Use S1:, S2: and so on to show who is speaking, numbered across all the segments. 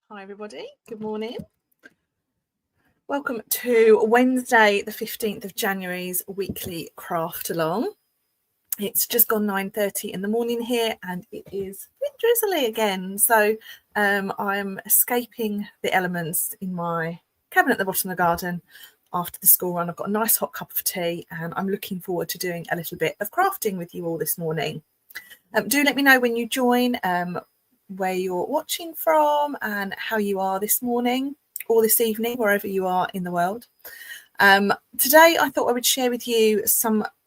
S1: Hi everybody, good morning. Welcome to Wednesday the 15th of January's weekly craft along. It's just gone 9:30 in the morning here and it is a bit drizzly again. So I'm escaping the elements in my cabin at the bottom of the garden after the school run. I've got a nice hot cup of tea and I'm looking forward to doing a little bit of crafting with you all this morning. Do let me know when you join, where you're watching from and how you are this morning or this evening, wherever you are in the world. Today I thought I would share with you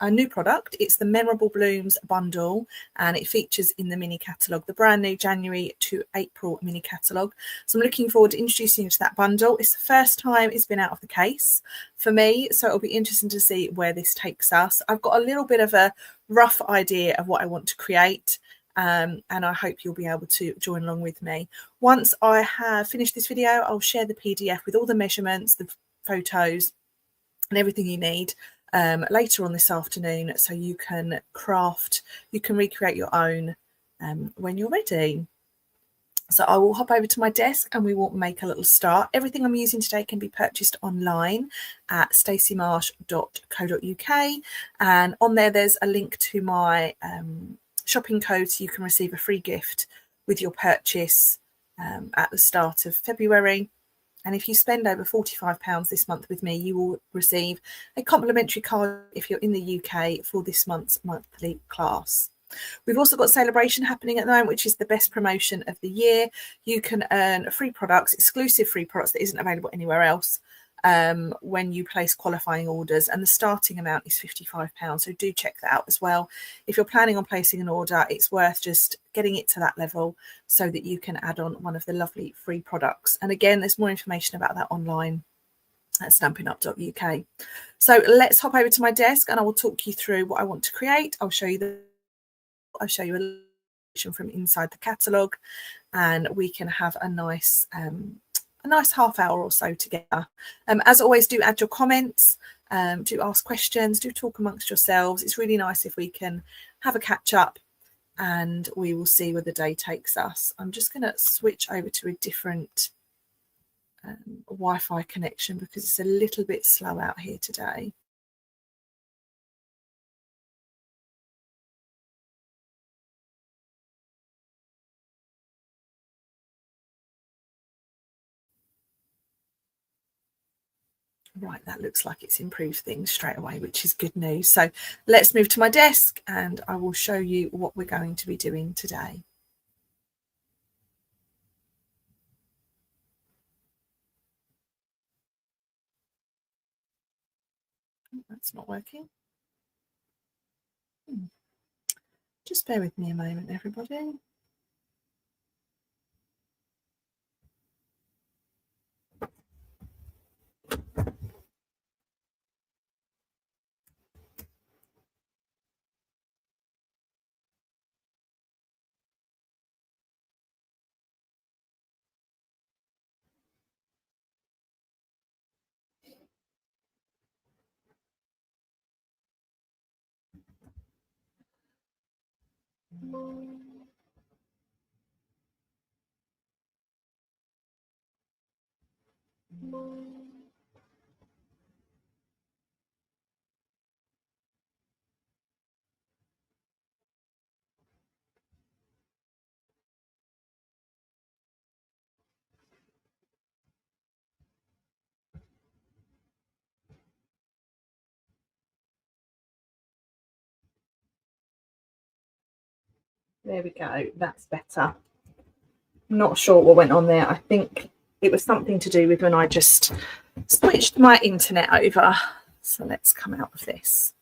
S1: a new product. It's the Memorable Blooms bundle and it features in the mini catalogue, the brand new January to April mini catalogue. So I'm looking forward to introducing you to that bundle. It's the first time it's been out of the case for me, so it'll be interesting to see where this takes us. I've got a little bit of a rough idea of what I want to create. And I hope you'll be able to join along with me. Once I have finished this video, I'll share the PDF with all the measurements, the photos and everything you need later on this afternoon, so you can recreate your own when you're ready. So I will hop over to my desk and we will make a little start. Everything I'm using today can be purchased online at staceymarsh.co.uk, and on there's a link to my shopping code, so you can receive a free gift with your purchase at the start of February. And if you spend over £45 this month with me, you will receive a complimentary card if you're in the UK for this month's monthly class. We've also got Celebration happening at the moment, which is the best promotion of the year. You can earn free products, exclusive free products that isn't available anywhere else, when you place qualifying orders, and the starting amount is £55, so do check that out as well. If you're planning on placing an order, it's worth just getting it to that level so that you can add on one of the lovely free products. And again, there's more information about that online at stampinup.uk. So let's hop over to my desk and I will talk you through what I want to create. I'll show you a from inside the catalogue, and we can have a nice half hour or so together. As always, do add your comments, do ask questions, do talk amongst yourselves. It's really nice if we can have a catch up, and we will see where the day takes us. I'm just going to switch over to a different Wi-Fi connection because it's a little bit slow out here today. Right, that looks like it's improved things straight away, which is good news. So let's move to my desk and I will show you what we're going to be doing today. That's not working. Just bear with me a moment, everybody. There we go, that's better. Not sure what went on there. I think it was something to do with when I just switched my internet over. So let's come out of this.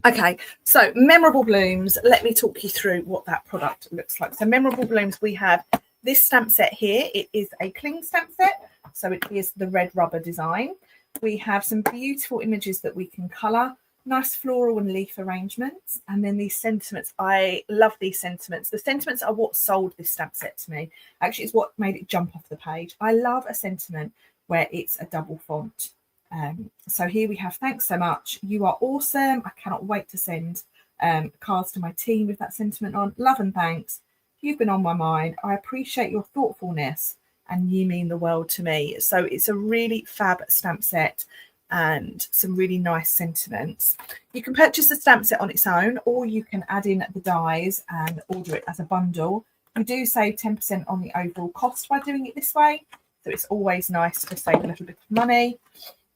S1: Okay, so Memorable Blooms, let me talk you through what that product looks like. So Memorable Blooms, we have this stamp set here. It is a cling stamp set, so it is the red rubber design. We have some beautiful images that we can colour, nice floral and leaf arrangements, and then these sentiments. I love these sentiments. The sentiments are what sold this stamp set to me. Actually, it's what made it jump off the page. I love a sentiment where it's a double font. So here we have, thanks so much, you are awesome, I cannot wait to send cards to my team with that sentiment on, love and thanks, You've been on my mind. I appreciate your thoughtfulness and you mean the world to me. So it's a really fab stamp set and some really nice sentiments. You can purchase the stamp set on its own, or you can add in the dies and order it as a bundle. You do save 10% on the overall cost by doing it this way. So it's always nice to save a little bit of money.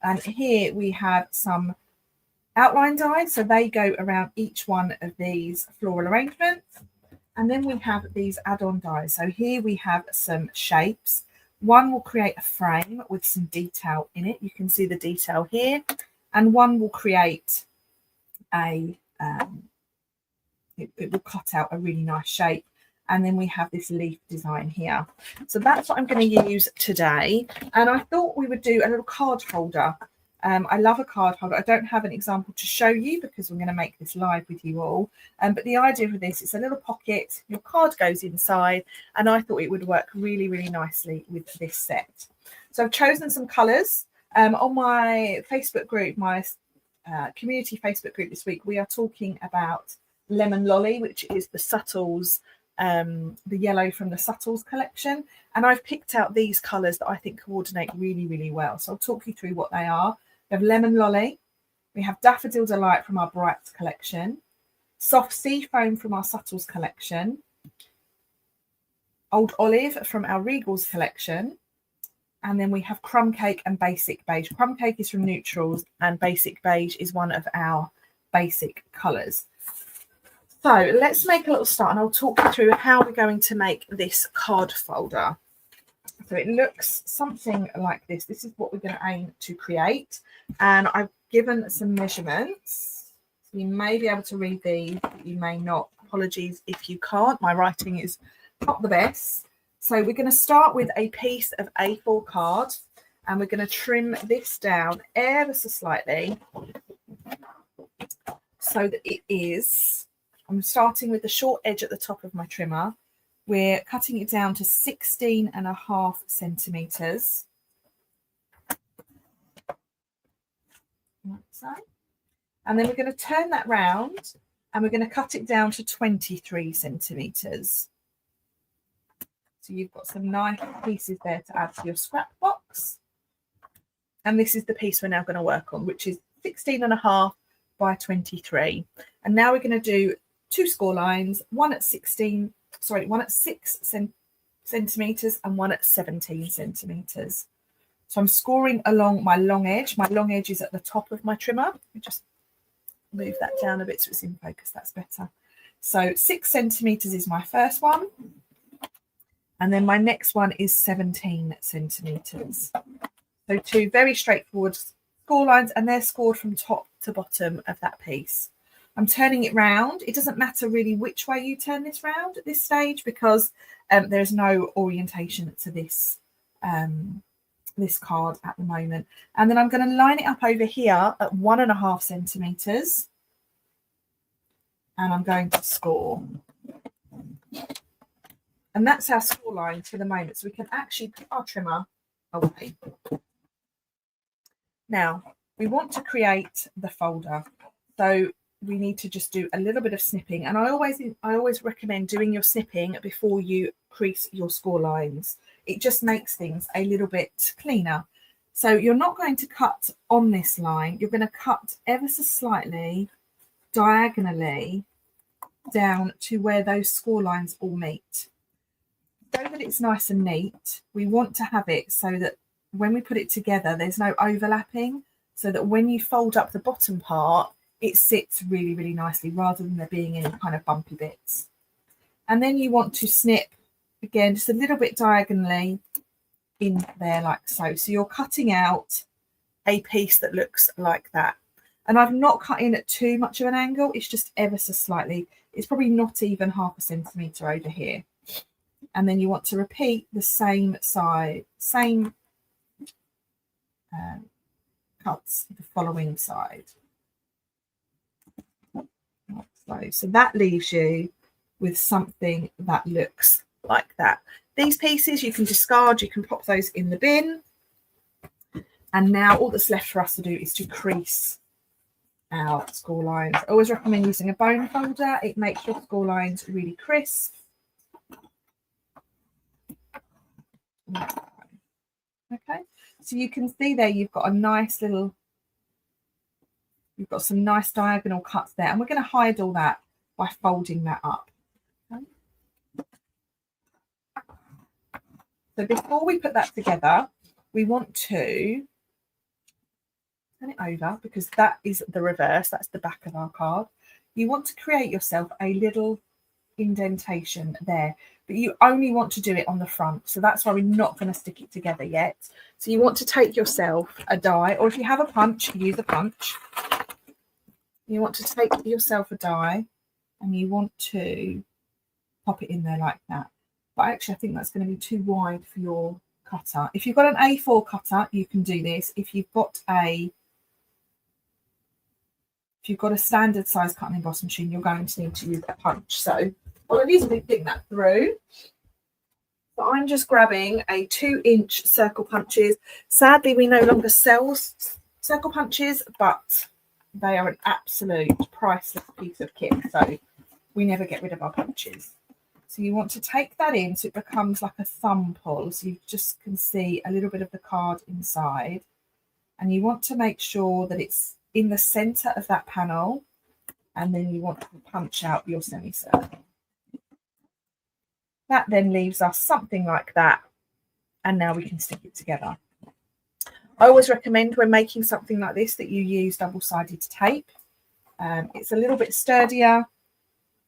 S1: And here we have some outline dies. So they go around each one of these floral arrangements. And then we have these add-on dies. So here we have some shapes. One will create a frame with some detail in it. You can see the detail here. And one will create a, it will cut out a really nice shape. And then we have this leaf design here. So that's what I'm going to use today. And I thought we would do a little card holder. I love a card holder. I don't have an example to show you because we're going to make this live with you all. But the idea of this, it's a little pocket. Your card goes inside. And I thought it would work really, really nicely with this set. So I've chosen some colours. On my Facebook group, my community Facebook group this week, we are talking about Lemon Lolly, which is the Subtles, the yellow from the Subtles collection. And I've picked out these colours that I think coordinate really, really well. So I'll talk you through what they are. We have Lemon Lolly, we have Daffodil Delight from our Brights collection, Soft Sea Foam from our Subtles collection, Old Olive from our Regals collection, and then we have Crumb Cake and Basic Beige. Crumb Cake is from Neutrals and Basic Beige is one of our basic colours. So let's make a little start and I'll talk you through how we're going to make this card folder. So it looks something like this. This is what we're going to aim to create. And I've given some measurements. So you may be able to read these, but you may not. Apologies if you can't. My writing is not the best. So we're going to start with a piece of A4 card and we're going to trim this down ever so slightly so that it is, I'm starting with the short edge at the top of my trimmer. We're cutting it down to 16.5 centimetres. Like so. And then we're going to turn that round and we're going to cut it down to 23 centimetres. So you've got some nice pieces there to add to your scrap box. And this is the piece we're now going to work on, which is 16.5 by 23. And now we're going to do two score lines, one at 6 centimetres and one at 17 centimetres. So I'm scoring along my long edge. My long edge is at the top of my trimmer. Let me just move that down a bit so it's in focus. That's better. So 6 centimetres is my first one. And then my next one is 17 centimetres. So two very straightforward score lines, and they're scored from top to bottom of that piece. I'm turning it round. It doesn't matter really which way you turn this round at this stage because there's no orientation to this, this card at the moment. And then I'm going to line it up over here at 1.5 centimetres. And I'm going to score. And that's our score line for the moment. So we can actually put our trimmer away. Now, we want to create the folder. So we need to just do a little bit of snipping. And I always recommend doing your snipping before you crease your score lines. It just makes things a little bit cleaner. So you're not going to cut on this line. You're going to cut ever so slightly diagonally down to where those score lines all meet. So that it's nice and neat, we want to have it so that when we put it together, there's no overlapping, so that when you fold up the bottom part, it sits really, really nicely rather than there being any kind of bumpy bits. And then you want to snip, again, just a little bit diagonally in there like so. So you're cutting out a piece that looks like that. And I've not cut in at too much of an angle. It's just ever so slightly. It's probably not even 0.5 centimetre over here. And then you want to repeat the same side, same cuts the following side. So that leaves you with something that looks like that. These pieces you can discard, you can pop those in the bin. And now all that's left for us to do is to crease our score lines. I always recommend using a bone folder. It makes your score lines really crisp. Okay, so you can see there you've got a nice little, you've got some nice diagonal cuts there, and we're going to hide all that by folding that up. Okay. So before we put that together, we want to turn it over, because that is the reverse, that's the back of our card. You want to create yourself a little indentation there, but you only want to do it on the front, so that's why we're not going to stick it together yet. So you want to take yourself a die, or if you have a punch, use a punch. You want to take yourself a die and you want to pop it in there like that. But actually I think that's going to be too wide for your cutter. If you've got an A4 cutter, you can do this. If you've got a standard size cutting and emboss machine, you're going to need to use a punch. So what I'm using to think that through. So I'm just grabbing a 2-inch circle punches. Sadly, we no longer sell circle punches, but they are an absolute priceless piece of kit. So we never get rid of our punches. So you want to take that in so it becomes like a thumb pull. So you just can see a little bit of the card inside. And you want to make sure that it's in the center of that panel. And then you want to punch out your semicircle. That then leaves us something like that. And now we can stick it together. I always recommend when making something like this that you use double-sided tape. It's a little bit sturdier, a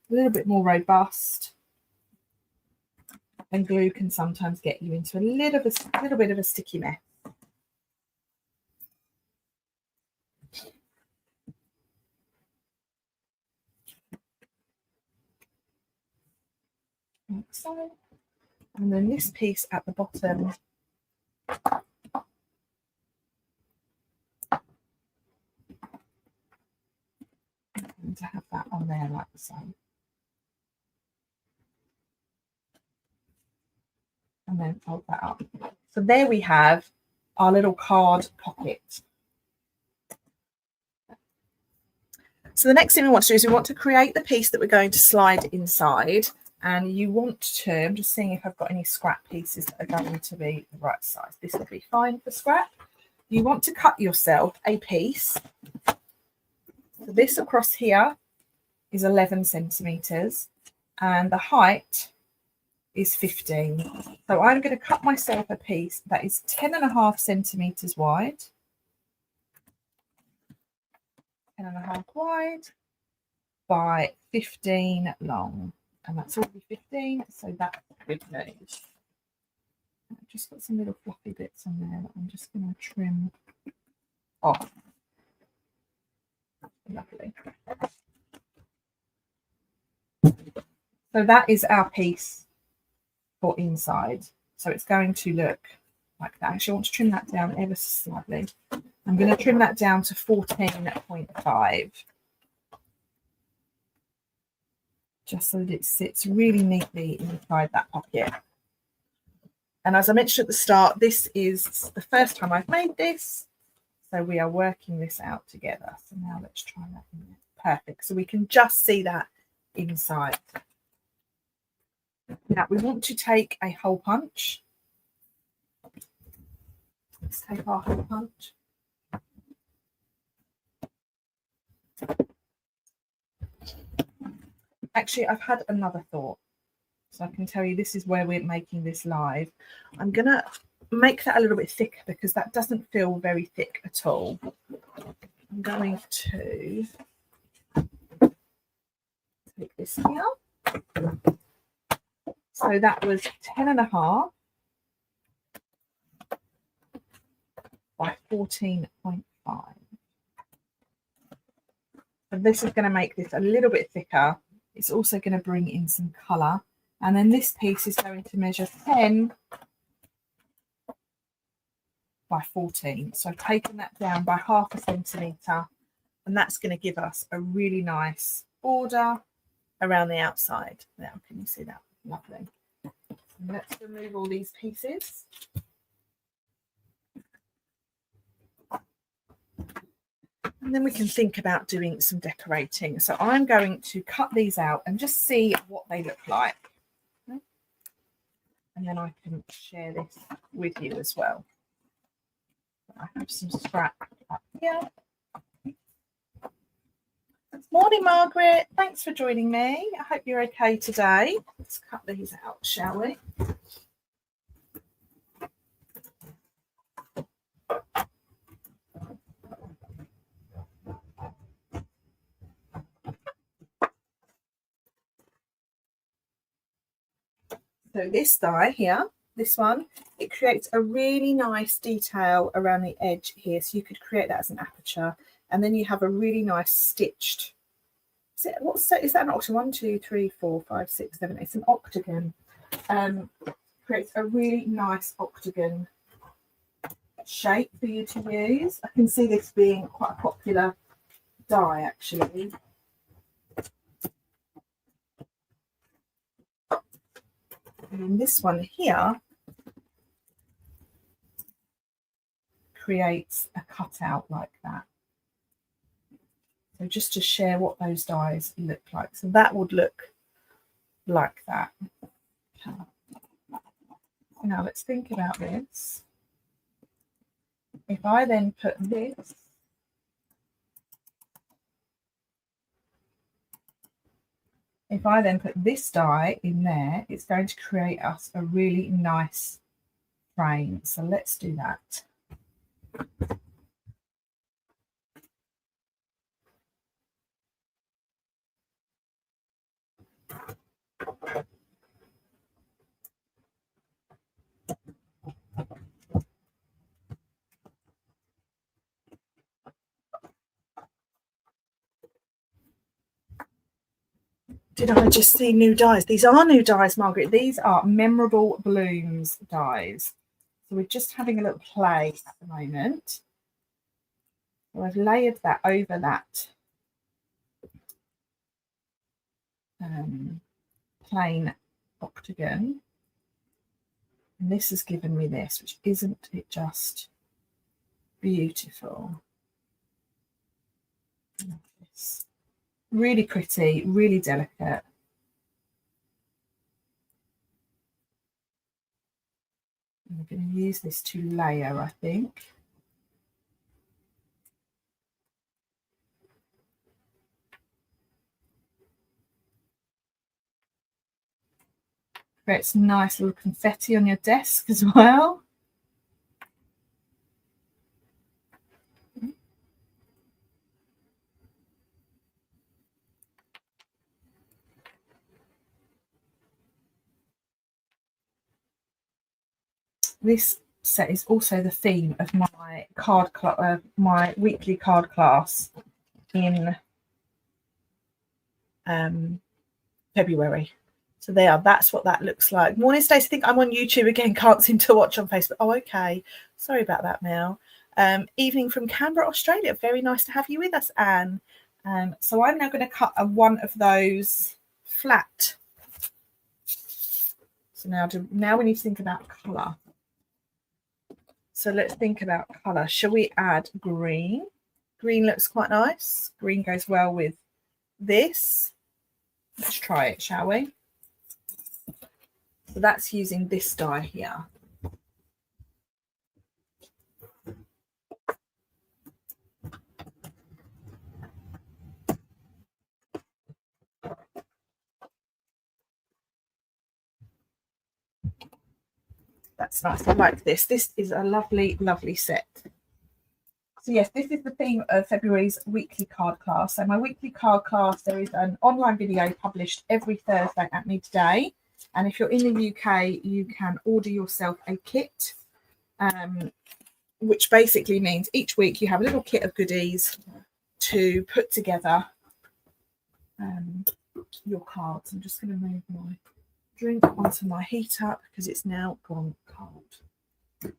S1: little bit more robust. And glue can sometimes get you into a little bit of a sticky mess. Like so. And then this piece at the bottom, and to have that on there like so. And then fold that up. So there we have our little card pocket. So the next thing we want to do is we want to create the piece that we're going to slide inside. And you want to, I'm just seeing if I've got any scrap pieces that are going to be the right size. This will be fine for scrap. You want to cut yourself a piece. So this across here is 11 centimetres and the height is 15. So I'm going to cut myself a piece that is 10.5 centimetres wide. 10.5 wide by 15 long. And that's already 15, so that's good news. I've just got some little fluffy bits on there that I'm just going to trim off. Lovely. So that is our piece for inside. So it's going to look like that. Actually, I want to trim that down ever so slightly. I'm going to trim that down to 14.5. Just so that it sits really neatly inside that pocket. And as I mentioned at the start, this is the first time I've made this. So we are working this out together. So now let's try that in there. Perfect. So we can just see that inside. Now we want to take a hole punch. Let's take our hole punch. Actually, I've had another thought. So I can tell you this is where we're making this live. I'm going to make that a little bit thicker because that doesn't feel very thick at all. I'm going to take this here. So that was 10.5 by 14.5. And this is going to make this a little bit thicker. It's also going to bring in some colour. And then this piece is going to measure 10 by 14. So I've taken that down by 0.5 centimetre. And that's going to give us a really nice border around the outside. Now, can you see that? Lovely. And let's remove all these pieces. And then we can think about doing some decorating. So I'm going to cut these out and just see what they look like. And and then I can share this with you as well. I have some scrap up here. Morning, Margaret. Thanks for joining me. I hope you're okay today. Let's cut these out, shall we? So this die here, this one, it creates a really nice detail around the edge here. So you could create that as an aperture, and then you have a really nice stitched. Is that an octagon? 1, 2, 3, 4, 5, 6, 7. It's an octagon. Creates a really nice octagon shape for you to use. I can see this being quite a popular die actually. And this one here creates a cutout like that. So just to share what those dies look like. So that would look like that. Now let's think about this. If I then put this die in there, it's going to create us a really nice frame. So let's do that. Did I just see new dies? These are new dies, Margaret. These are Memorable Blooms dies. So we're just having a little play at the moment. So I've layered that over that plain octagon. And this has given me this, which isn't it just beautiful? It's really pretty, really delicate. I'm going to use this to layer, I think. Creates nice little confetti on your desk as well. This set is also the theme of my my weekly card class in February. So that's what that looks like. Morning, Stacey. I think I'm on YouTube again. Can't seem to watch on Facebook. Oh, okay. Sorry about that, Mel. Evening from Canberra, Australia. Very nice to have you with us, Anne. So I'm now going to cut one of those flat. So now we need to think about colour. So let's think about colour. Shall we add green? Green looks quite nice. Green goes well with this. Let's try it, shall we? So that's using this die here. That's nice. I like this. This is a lovely, lovely set. So yes, this is the theme of February's weekly card class. So my weekly card class, there is an online video published every Thursday at midday. And if you're in the UK, you can order yourself a kit, which basically means each week you have a little kit of goodies to put together your cards. I'm just going to move my drink onto my heater because it's now gone cold. So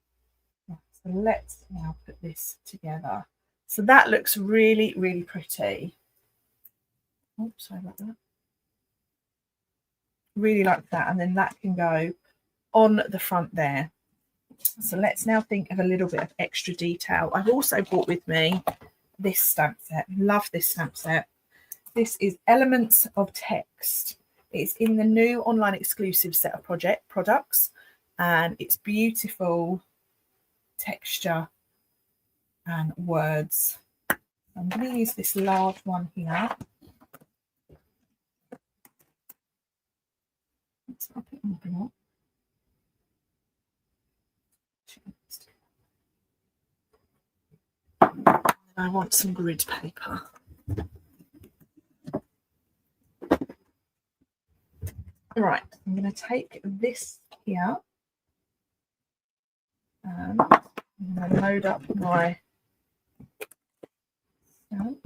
S1: let's now put this together. So that looks really, really pretty. Oh, sorry about that. Really like that. And then that can go on the front there. So let's now think of a little bit of extra detail. I've also brought with me this stamp set. Love this stamp set. This is Elements of Text. It's in the new online exclusive set of products. and it's beautiful texture and words. I'm going to use this large one here. Let's wrap it up a lot. I want some grid paper. Right, I'm going to take this here and I'm going to load up my stamp.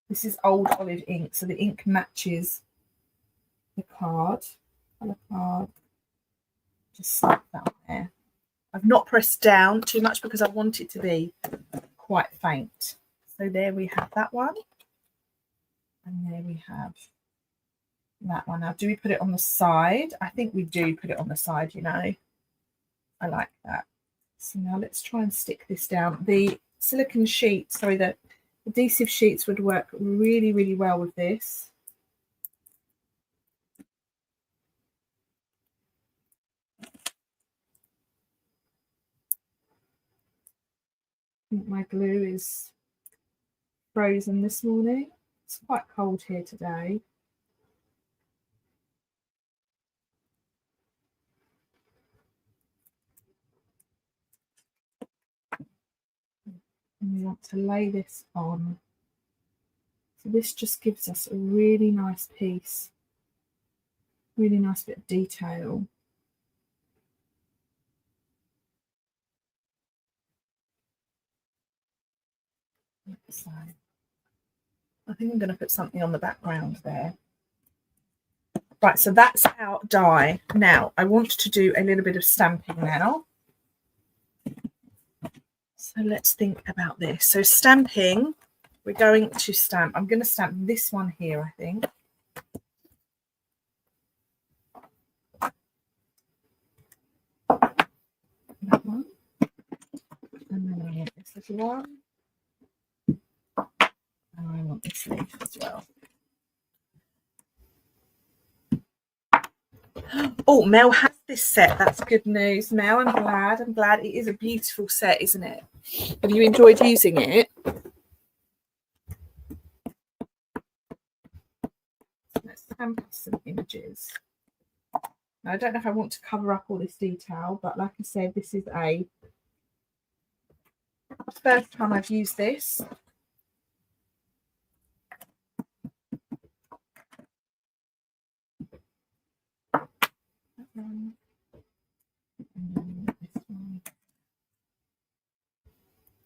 S1: This is old olive ink, so the ink matches the card. Colour card. Just slap that on there. I've not pressed down too much because I want it to be quite faint. So there we have that one. And there we have that one. Now, do we put it on the side? I think we do put it on the side, you know. I like that. So now let's try and stick this down. The silicone sheets, sorry, the adhesive sheets would work really, really well with this. I think my glue is frozen this morning. It's quite cold here today. And we want to lay this on. So this just gives us a really nice piece, really nice bit of detail. So I think I'm going to put something on the background there. Right, so that's our die. Now I want to do a little bit of stamping now. So let's think about this. So stamping, we're going to stamp. I'm going to stamp this one here, I think. That one. And then I want this little one. And I want this leaf as well. Oh, Mel has this set. That's good news, Mel. I'm glad. I'm glad. It is a beautiful set, isn't it? Have you enjoyed using it? Let's stamp some images. Now, I don't know if I want to cover up all this detail, but like I said, this is a first time I've used this.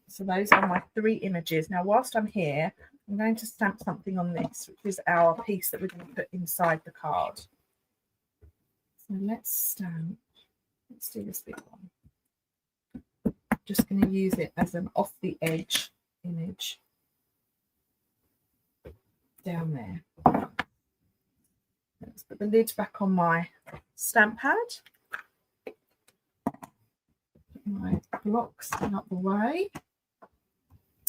S1: So those are my 3 images. Now, whilst I'm here, I'm going to stamp something on this, which is our piece that we're going to put inside the card. So let's stamp. Let's do this big one. I'm just going to use it as an off the edge image down there. Let's put the lid back on my stamp pad. Put my blocks out the way.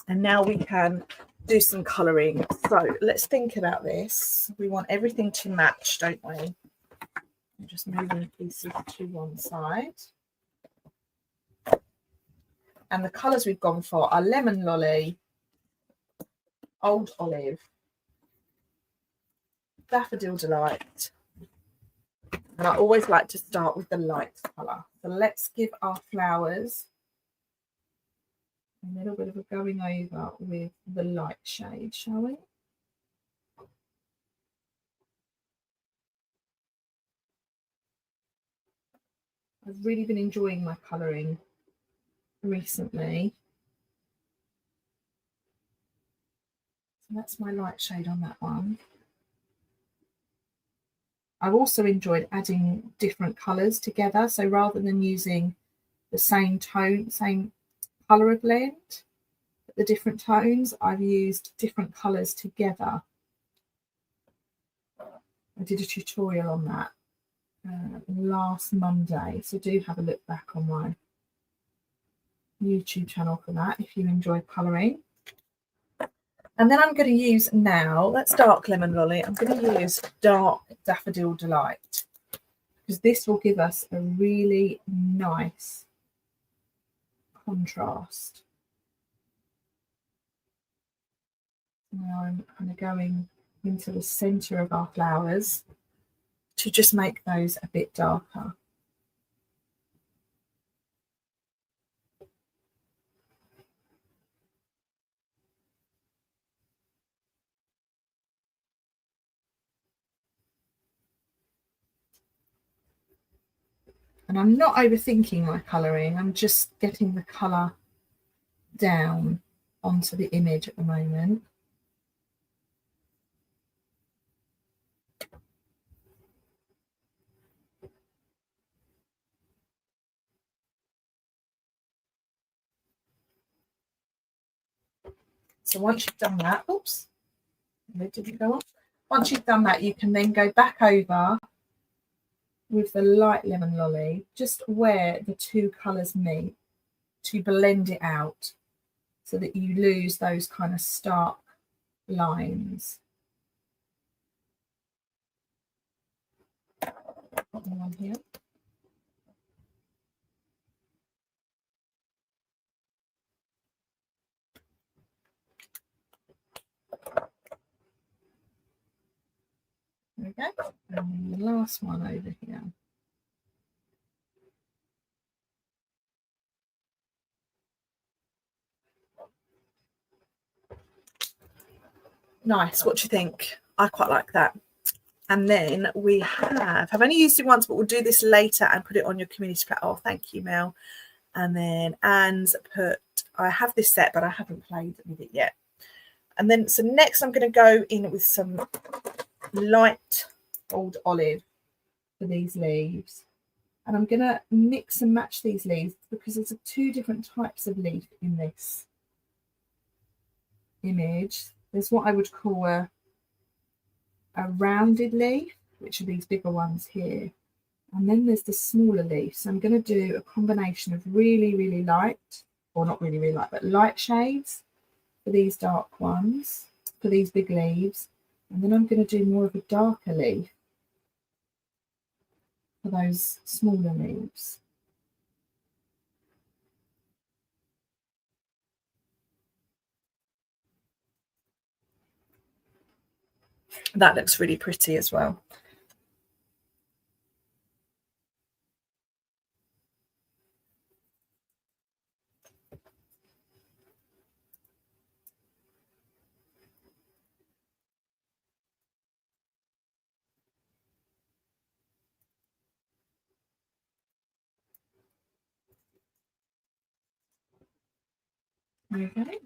S1: And now we can do some colouring. So let's think about this. We want everything to match, don't we? I'm just moving pieces to one side. And the colours we've gone for are Lemon Lolly, Old Olive, Daffodil Delight. And I always like to start with the light colour. So let's give our flowers a little bit of a going over with the light shade, shall we? I've really been enjoying my colouring recently. So that's my light shade on that one. I've also enjoyed adding different colours together. So rather than using the same tone, same colour blend, the different tones, I've used different colours together. I did a tutorial on that last Monday, so do have a look back on my YouTube channel for that if you enjoy colouring. And then I'm going to use now, that's dark Lemon Lolly, I'm going to use dark Daffodil Delight. because this will give us a really nice contrast. Now I'm kind of going into the centre of our flowers to just make those a bit darker. And I'm not overthinking my colouring, I'm just getting the colour down onto the image at the moment. So once you've done that, oops, it didn't go on. Once you've done that, you can then go back over with the light lemon lolly, just where the two colours meet, to blend it out so that you lose those kind of stark lines. Got one here. There we go. And the last one over here. Nice. What do you think? I quite like that. And then we I've only used it once, but we'll do this later and put it on your community platform. Oh, thank you, Mel. And then Anne's I have this set, but I haven't played with it yet. And then, so next I'm going to go in with some light old olive for these leaves. And I'm going to mix and match these leaves because there's two different types of leaf in this image. There's what I would call a rounded leaf, which are these bigger ones here. And then there's the smaller leaf. So I'm going to do a combination of really, really light, or not really, really light, but light shades for these dark ones, for these big leaves. And then I'm going to do more of a darker leaf for those smaller leaves. That looks really pretty as well. Okay,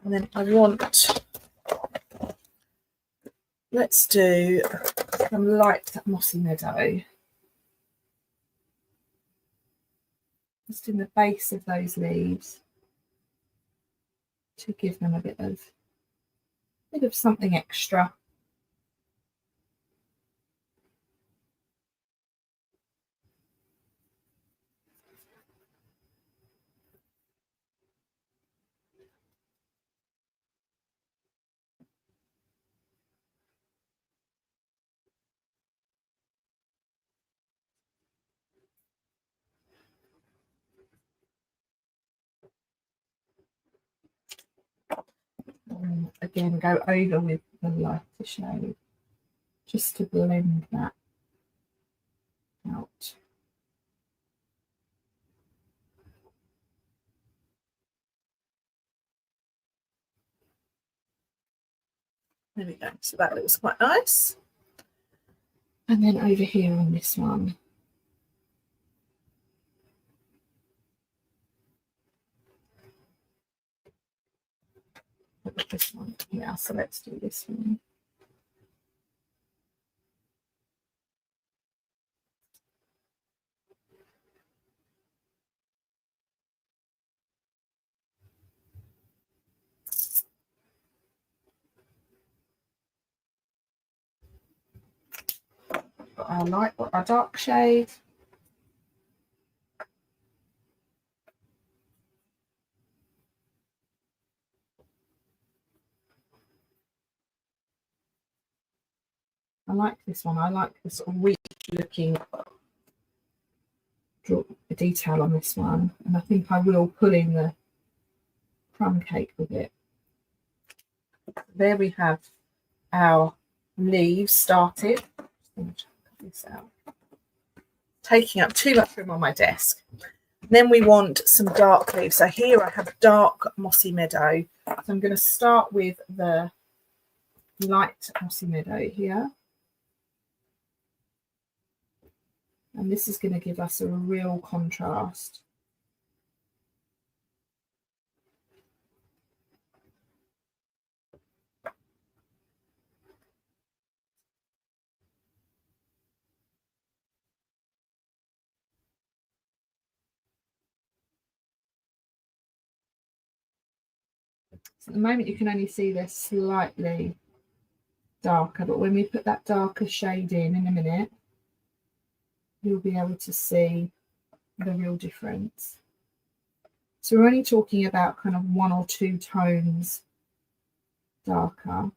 S1: and then I want, let's do some light mossy meadow. Just in the base of those leaves to give them a bit of something extra. Again, go over with the lighter shade just to blend that out. There we go. So that looks quite nice. And then over here on this one, this one. Yeah, so let's do this one. Got our light, got our dark shade. I like this one. I like the sort of weak looking draw a detail on this one, and I think I will pull in the crumb cake with it. There we have our leaves started. Just going to cut this out. Taking up too much room on my desk. Then we want some dark leaves. So here I have dark mossy meadow. So I'm going to start with the light mossy meadow here. And this is going to give us a real contrast. So at the moment you can only see they're slightly darker, but when we put that darker shade in a minute, you'll be able to see the real difference. So we're only talking about kind of 1 or 2 tones darker.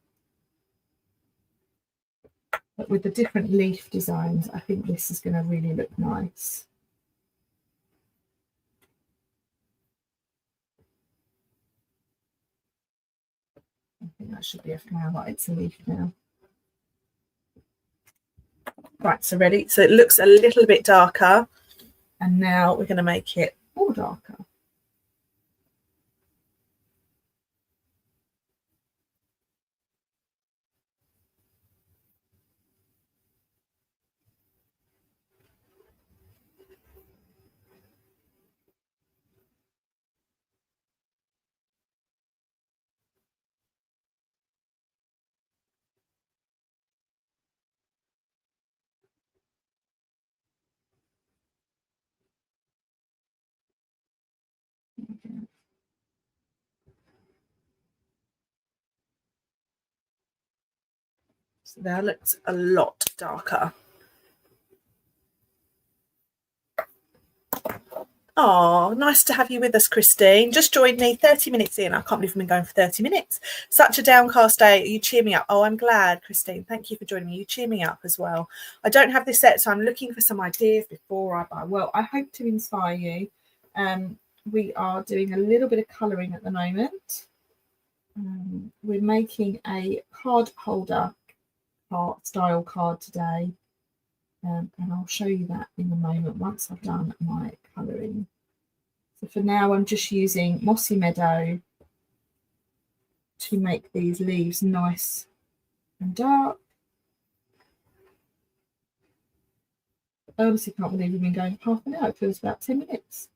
S1: But with the different leaf designs, I think this is going to really look nice. I think that should be a flower. It's a leaf now. Right, so ready. So it looks a little bit darker. And now we're going to make it more darker. Okay. So that looks a lot darker. Oh, nice to have you with us, Christine. Just joined me 30 minutes in. I can't believe we've been going for 30 minutes. Such a downcast day. You cheer me up. Oh, I'm glad, Christine. Thank you for joining me. You cheer me up as well. I don't have this set, so I'm looking for some ideas before I buy. Well, I hope to inspire you. We are doing a little bit of colouring at the moment. We're making a card holder style card today. And I'll show you that in a moment once I've done my colouring. So for now, I'm just using Mossy Meadow to make these leaves nice and dark. I honestly can't believe we've been going half an hour. It feels about 10 minutes.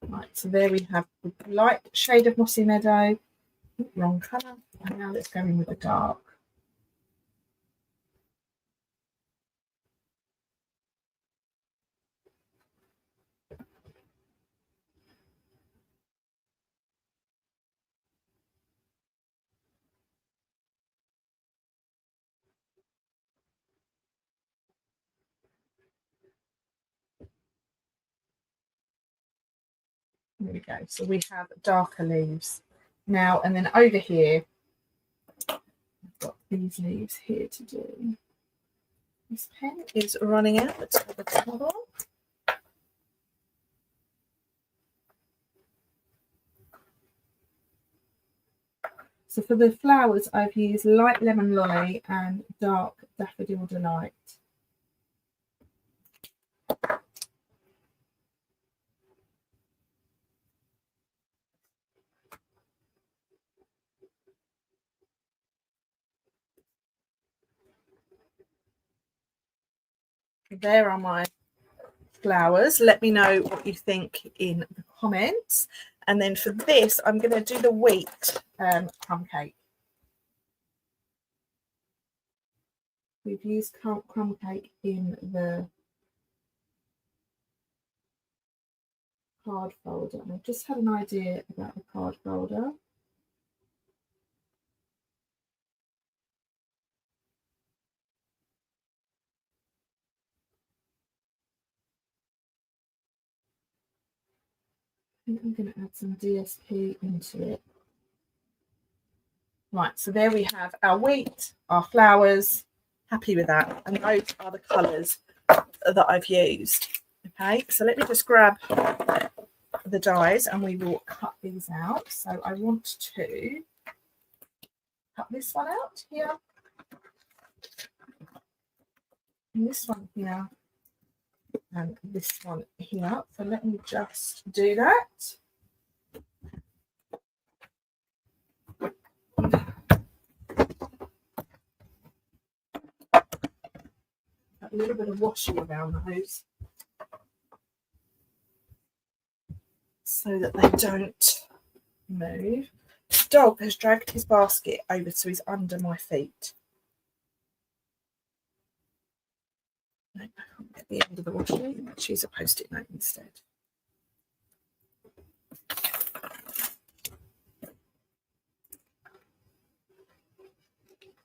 S1: Right, so there we have the light shade of Mossy Meadow. Ooh, wrong colour. And now let's go in with the dark. There we go. So we have darker leaves now, and then over here, I've got these leaves here to do. This pen is running out. Let's have a colour. So for the flowers, I've used light lemon lolly and dark daffodil delight. There are my flowers. Let me know what you think in the comments. And then for this, I'm going to do the wheat crumb cake. We've used crumb cake in the card folder. And I've just had an idea about the card folder. I think I'm going to add some DSP into it. Right, so there we have our wheat, our flowers. Happy with that. And those are the colours that I've used. Okay, so let me just grab the dies and we will cut these out. So I want to cut this one out here, and this one here, and this one here. So let me just do that. A little bit of washing around those so that they don't move. The dog has dragged his basket over so he's under my feet. No, I can't get the end of the washing. Let's use a post-it note instead.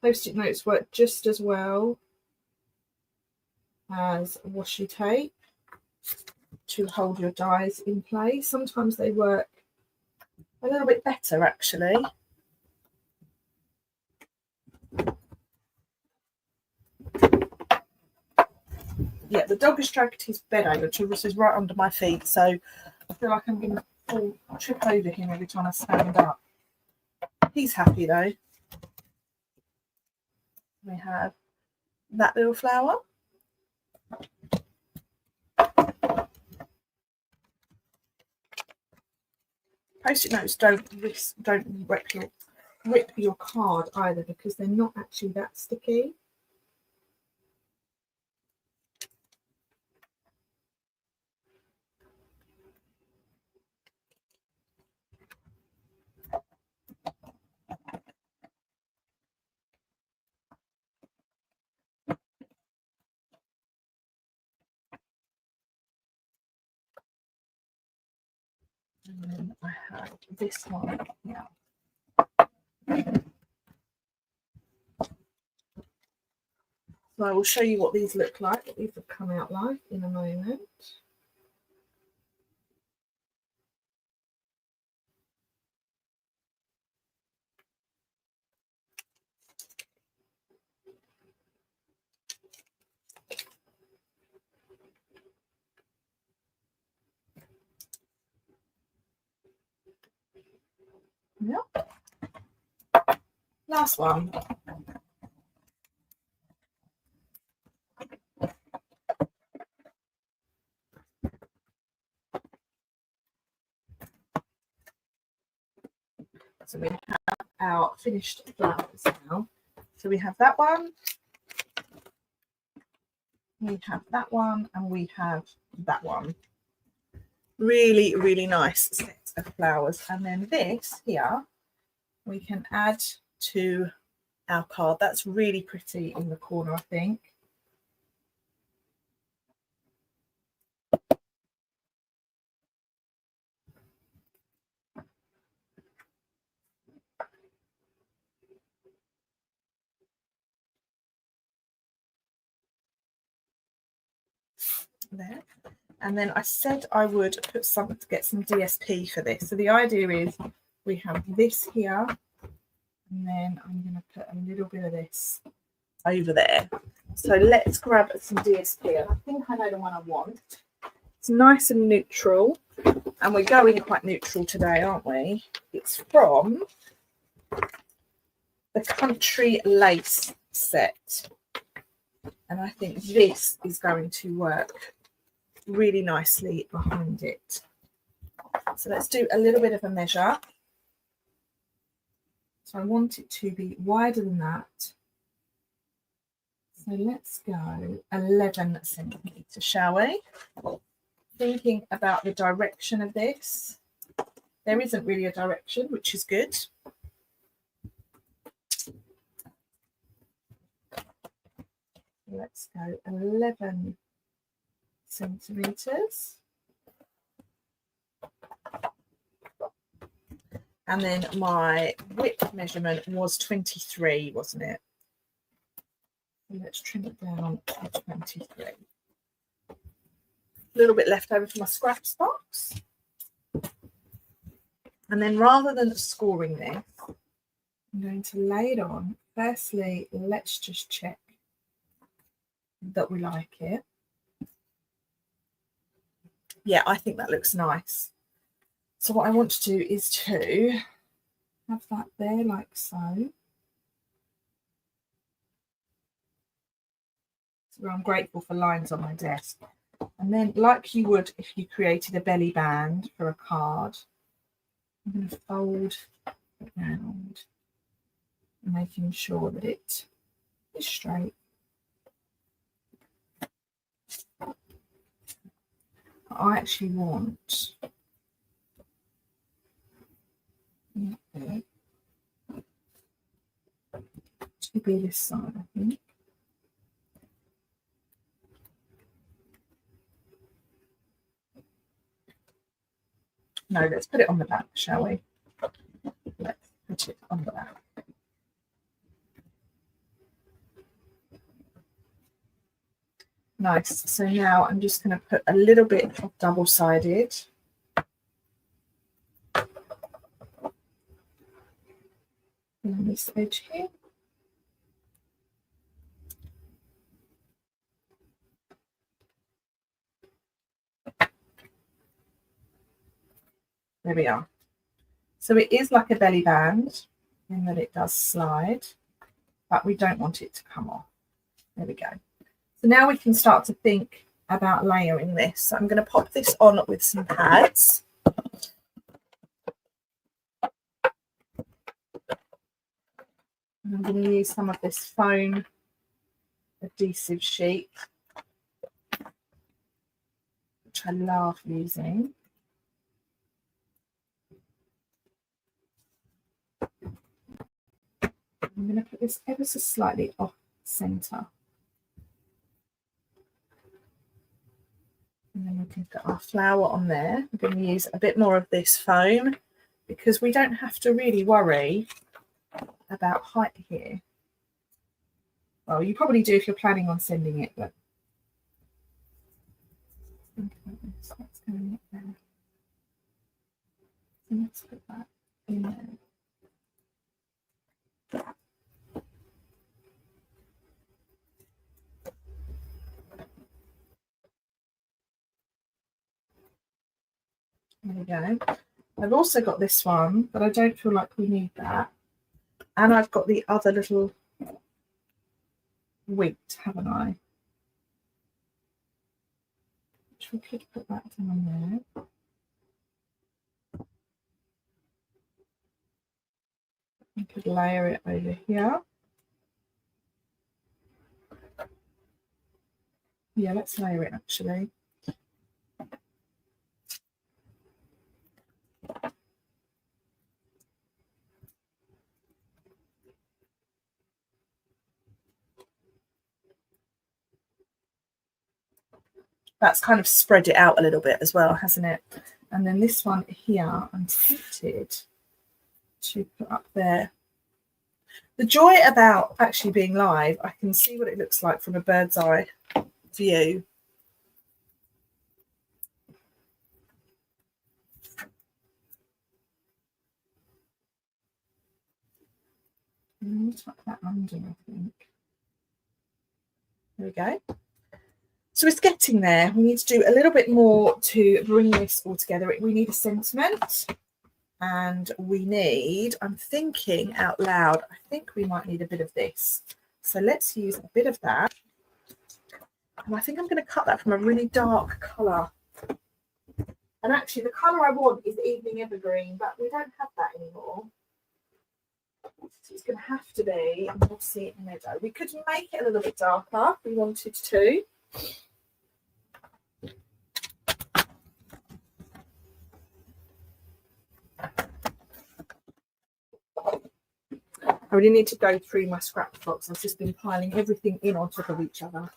S1: Post-it notes work just as well as washi tape to hold your dies in place. Sometimes they work a little bit better actually. Yeah, the dog has dragged his bed over to is right under my feet, so I feel like I'm going to trip over him every time I stand up. He's happy though. We have that little flower. Post-it notes don't rip your card either, because they're not actually that sticky. And then I have this one here. So I will show you what these look like, what these have come out like in a moment. Yep. Last one. So we have our finished flowers now. So we have that one, we have that one, and we have that one. Really, really nice set of flowers. And then this here, we can add to our card. That's really pretty in the corner, I think. There. And then I said I would put some to get some DSP for this. So the idea is we have this here, and then I'm going to put a little bit of this over there. So let's grab some DSP. And I think I know the one I want. It's nice and neutral, and we're going quite neutral today, aren't we? It's from the Country Lace set, and I think this is going to work really nicely behind it. So let's do a little bit of a measure. So I want it to be wider than that. So let's go 11 centimeters, shall we? Thinking about the direction of this, there isn't really a direction, which is good. Let's go 11 centimeters. And then my width measurement was 23, wasn't it? So let's trim it down to 23. A little bit left over for my scraps box. And then rather than scoring this, I'm going to lay it on. Firstly, let's just check that we like it. Yeah, I think that looks nice. So what I want to do is to have that there like so. So I'm grateful for lines on my desk. And then like you would if you created a belly band for a card, I'm going to fold it round, making sure that it is straight. I actually want to be this side, I think. No, let's put it on the back, shall we? Let's put it on the back. Nice. So now I'm just going to put a little bit of double-sided. On this edge here. There we are. So it is like a belly band in that it does slide, but we don't want it to come off. There we go. So now we can start to think about layering this. So I'm going to pop this on with some pads. And I'm going to use some of this foam adhesive sheet, which I love using. I'm going to put this ever so slightly off centre. And then we can put our flower on there. I'm going to use a bit more of this foam because we don't have to really worry about height here. Well, you probably do if you're planning on sending it, but think about this. That's going up there. So let's put that in there. There we go. I've also got this one, but I don't feel like we need that. And I've got the other little wheat, haven't I? Which we could put that down there. We could layer it over here. Yeah, let's layer it actually. That's kind of spread it out a little bit as well, hasn't it? And then this one here, I'm tempted to put up there. The joy about actually being live, I can see what it looks like from a bird's eye view. I'm going to tuck that under, I think. There we go. So it's getting there. We need to do a little bit more to bring this all together. We need a sentiment and we need, I'm thinking out loud, I think we might need a bit of this. So let's use a bit of that. And I think I'm going to cut that from a really dark colour. And actually the colour I want is Evening Evergreen, but we don't have that anymore. So it's going to have to be Mossy Meadow. We could make it a little bit darker if we wanted to. I really need to go through my scrap box. I've just been piling everything in on top of each other.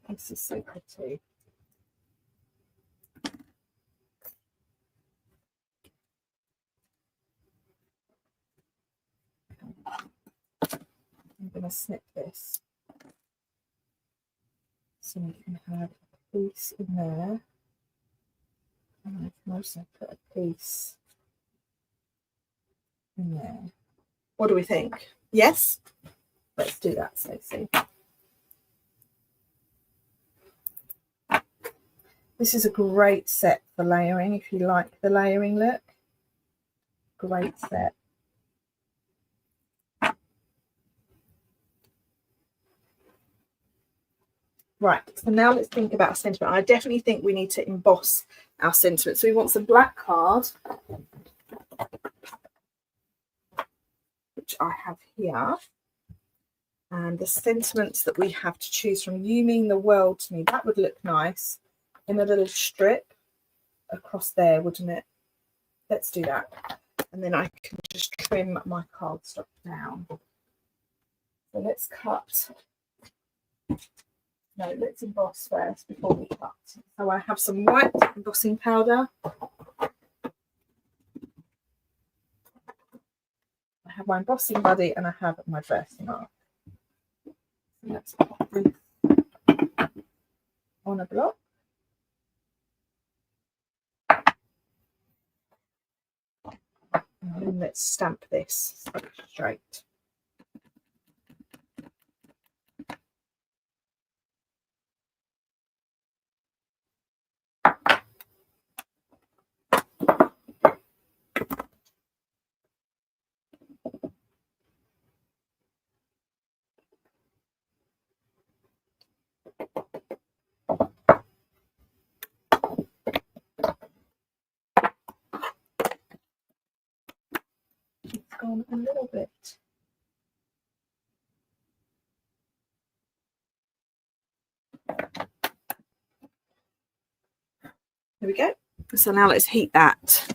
S1: This is so pretty. to snip this so we can have a piece in there, and I can also put a piece in there. What do we think? Yes? Let's do that, Stacey. This is a great set for layering if you like the layering look. Great set. Right, so now let's think about sentiment. I definitely think we need to emboss our sentiment. So we want some black card, which I have here. And the sentiments that we have to choose from, you mean the world to me. That would look nice in a little strip across there, wouldn't it? Let's do that. And then I can just trim my cardstock down. So let's cut. No, let's emboss first before we cut. So I have some white embossing powder. I have my embossing buddy and I have my birthmark. Let's put this on a block. And then let's stamp this straight. On a little bit. There we go. So now let's heat that.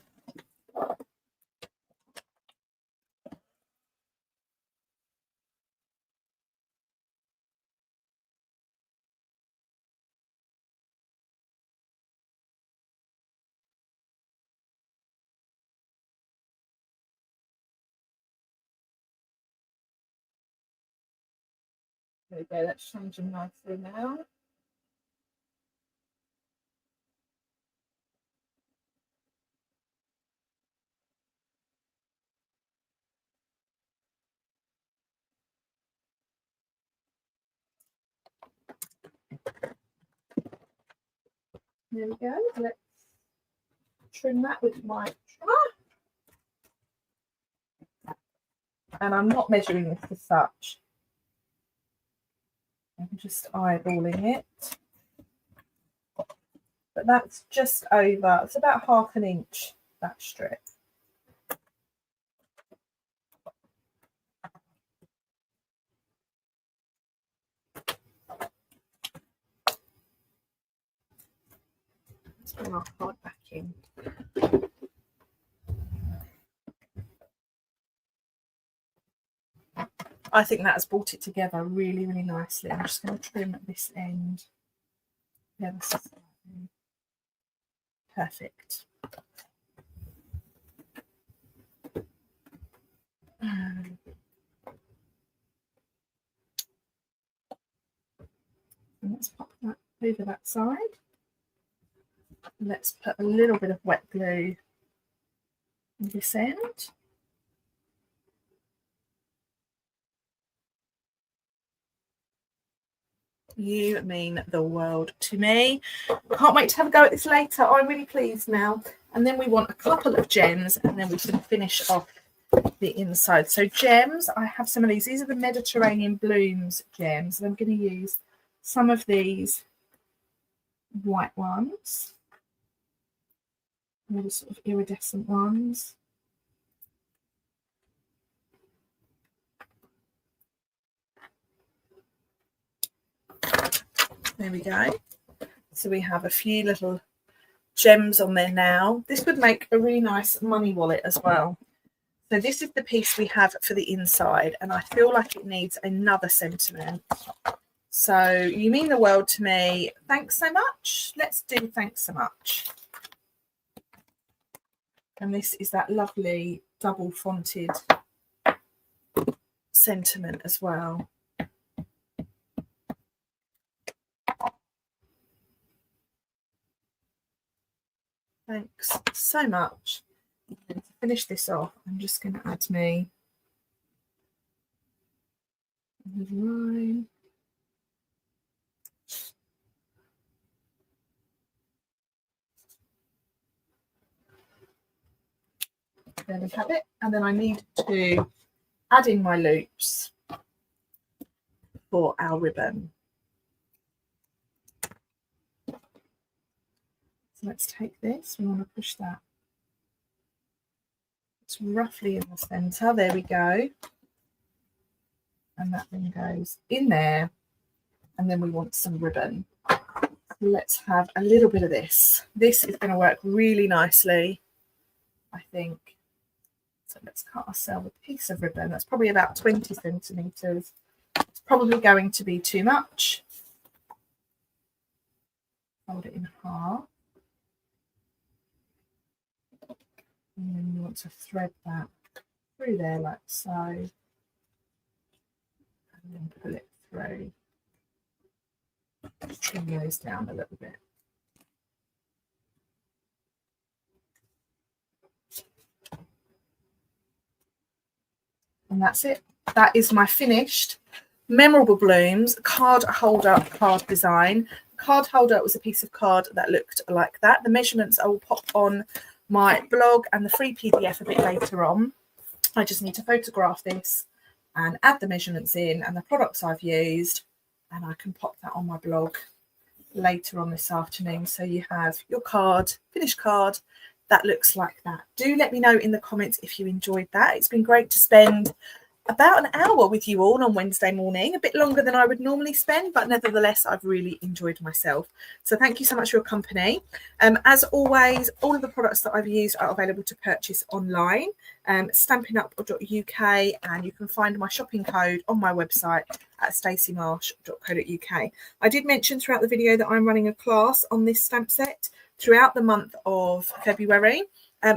S1: There we go, that's changing nicely now. There we go. Let's trim that with my trimmer. And I'm not measuring this as such. I'm just eyeballing it. But that's just over, it's about 1/2 inch, that strip. Let's bring our card back in. I think that has brought it together really, really nicely. I'm just going to trim at this end. Yeah, this is perfect. And let's pop that over that side. Let's put a little bit of wet glue on this end. You mean the world to me. Can't wait to have a go at this later. I'm really pleased now. And then we want a couple of gems and then we can finish off the inside. So gems, I have some of these. These are the Mediterranean Blooms gems. And I'm going to use some of these white ones. Little sort of iridescent ones. There we go. So we have a few little gems on there now. This would make a really nice money wallet as well. So this is the piece we have for the inside, and I feel like it needs another sentiment. So you mean the world to me. Thanks so much. Let's do thanks so much. And this is that lovely double fonted sentiment as well. Thanks so much. And to finish this off, I'm just going to add me a little line. There we have it. And then I need to add in my loops for our ribbon. So let's take this. We want to push that. It's roughly in the center. There we go. And that then goes in there. And then we want some ribbon. So let's have a little bit of this. This is going to work really nicely, I think. So let's cut ourselves a piece of ribbon. That's probably about 20 centimeters. It's probably going to be too much. Fold it in half. And then you want to thread that through there like so. And then pull it through. Trim those down a little bit. And that's it. That is my finished Memorable Blooms card holder card design. The card holder was a piece of card that looked like that. The measurements I will pop on my blog and the free PDF a bit later on. I just need to photograph this and add the measurements in and the products I've used, and I can pop that on my blog later on this afternoon. So you have your card, finished card, that looks like that. Do let me know in the comments if you enjoyed that. It's been great to spend about an hour with you all on Wednesday morning, a bit longer than I would normally spend, but nevertheless, I've really enjoyed myself. So thank you so much for your company. As always, all of the products that I've used are available to purchase online, stampinup.uk, and you can find my shopping code on my website at staceymarsh.co.uk. I did mention throughout the video that I'm running a class on this stamp set throughout the month of February.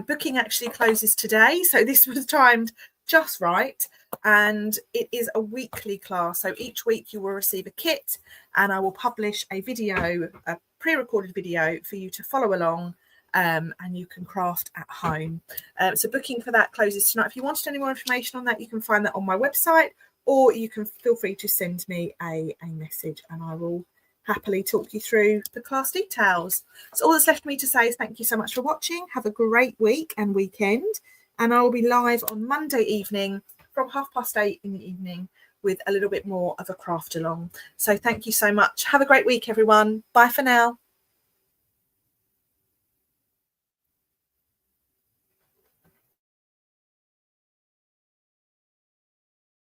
S1: Booking actually closes today, so this was timed just right, and it is a weekly class. So each week you will receive a kit, and I will publish a video, a pre-recorded video for you to follow along, and you can craft at home. So booking for that closes tonight. If you wanted any more information on that, you can find that on my website, or you can feel free to send me a message and I will happily talk you through the class details. So all that's left for me to say is thank you so much for watching. Have a great week and weekend, and I will be live on Monday evening from 8:30 in the evening with a little bit more of a craft along. So thank you so much. Have a great week, everyone. Bye for now.